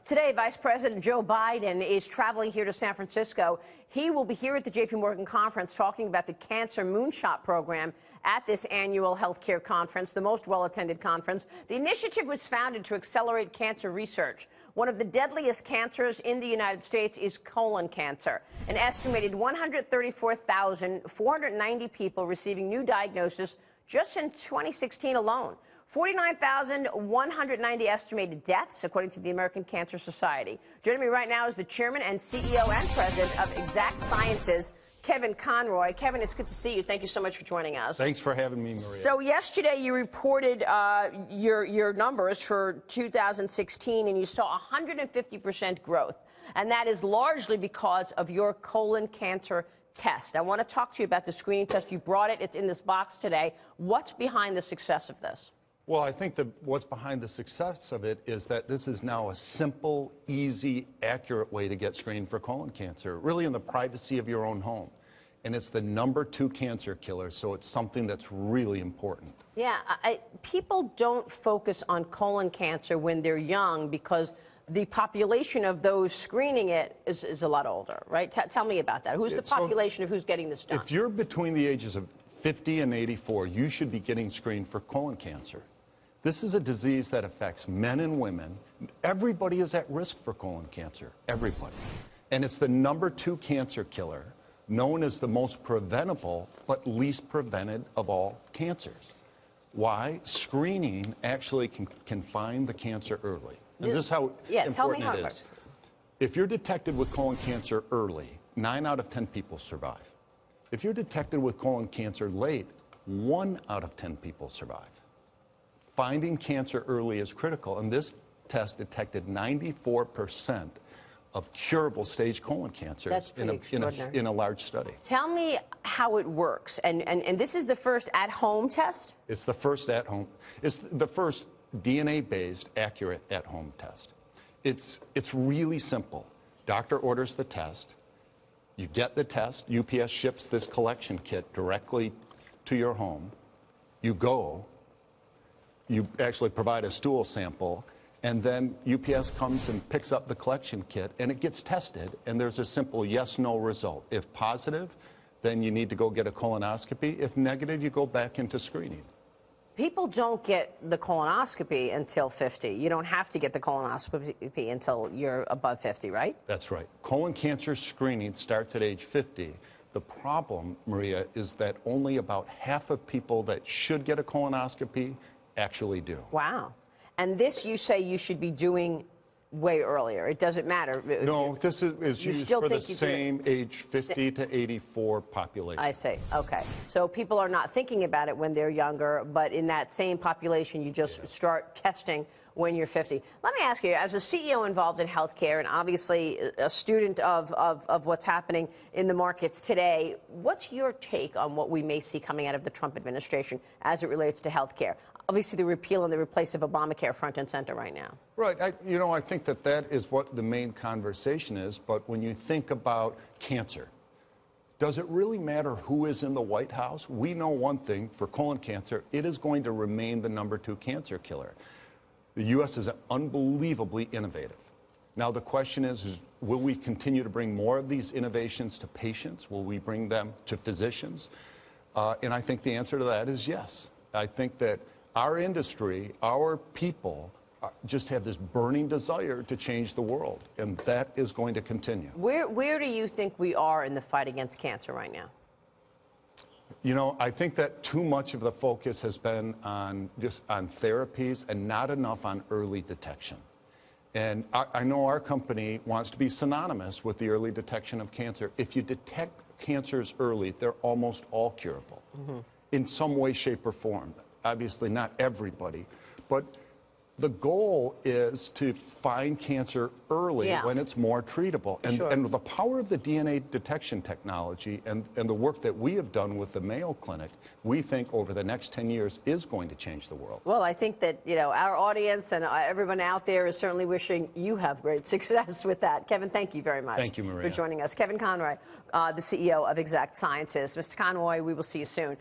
Today, Vice President Joe Biden is traveling here to San Francisco. He will be here at the J.P. Morgan conference talking about the Cancer Moonshot program at this annual healthcare conference, the most well-attended conference. The initiative was founded to accelerate cancer research. One of the deadliest cancers in the United States is colon cancer. An estimated 134,490 people receiving new diagnosis just in 2016 alone. 49,190 estimated deaths, according to the American Cancer Society. Joining me right now is the chairman and CEO and president of Exact Sciences, Kevin Conroy. Kevin, it's good to see you. Thank you so much for joining us. Thanks for having me, Maria. So yesterday you reported your numbers for 2016, and you saw 150% growth. And that is largely because of your colon cancer test. I want to talk to you about the screening test. You brought it. It's in this box today. What's behind the success of this? Well, I think that what's behind the success of it is that this is now a simple, easy, accurate way to get screened for colon cancer, really in the privacy of your own home. And it's the #2 cancer killer, so it's something that's really important. Yeah, people don't focus on colon cancer when they're young because the population of those screening it is a lot older, right? Tell me about that. Who's the population of who's getting this done? If you're between the ages of 50 and 84, you should be getting screened for colon cancer. This is a disease that affects men and women. Everybody is at risk for colon cancer, everybody. And it's the #2 cancer killer, known as the most preventable but least prevented of all cancers. Why? Screening actually can find the cancer early. And this is how important it is. If you're detected with colon cancer early, 9 out of 10 people survive. If you're detected with colon cancer late, 1 out of 10 people survive. Finding cancer early is critical, and this test detected 94% of curable stage colon cancer in a large study. Tell me how it works. And this is the first at-home test? It's the first at-home. It's the first DNA-based, accurate at-home test. It's really simple. Doctor orders the test. You get the test. UPS ships this collection kit directly to your home. You go. You actually provide a stool sample, and then UPS comes and picks up the collection kit, and it gets tested, and there's a simple yes-no result. If positive, then you need to go get a colonoscopy. If negative, you go back into screening. People don't get the colonoscopy until 50. You don't have to get the colonoscopy until you're above 50, right? That's right. Colon cancer screening starts at age 50. The problem, Maria, is that only about half of people that should get a colonoscopy actually do. Wow. And this, you say you should be doing way earlier. It doesn't matter. No, this is used for the same age 50 to 84 population. I see. Okay. So people are not thinking about it when they're younger, but in that same population, you just start testing when you're 50. Let me ask you, as a CEO involved in healthcare and obviously a student of what's happening in the markets today, what's your take on what we may see coming out of the Trump administration as it relates to healthcare? Obviously, the repeal and the replace of Obamacare front and center right now. Right. I think that is what the main conversation is. But when you think about cancer, does it really matter who is in the White House? We know one thing, for colon cancer, it is going to remain the #2 cancer killer. The U.S. is unbelievably innovative. Now, the question is, will we continue to bring more of these innovations to patients? Will we bring them to physicians? And I think the answer to that is yes. I think that our industry, our people, just have this burning desire to change the world, and that is going to continue. Where do you think we are in the fight against cancer right now? I think that too much of the focus has been on therapies and not enough on early detection. And I know our company wants to be synonymous with the early detection of cancer. If you detect cancers early, they're almost all curable in some way, shape, or form. Obviously not everybody, but the goal is to find cancer early when it's more treatable. And the power of the DNA detection technology and the work that we have done with the Mayo Clinic, we think over the next 10 years is going to change the world. Well, I think that, our audience and everyone out there is certainly wishing you have great success with that. Kevin, thank you very much. Thank you, Maria, for joining us. Kevin Conroy, the CEO of Exact Sciences. Mr. Conroy, we will see you soon.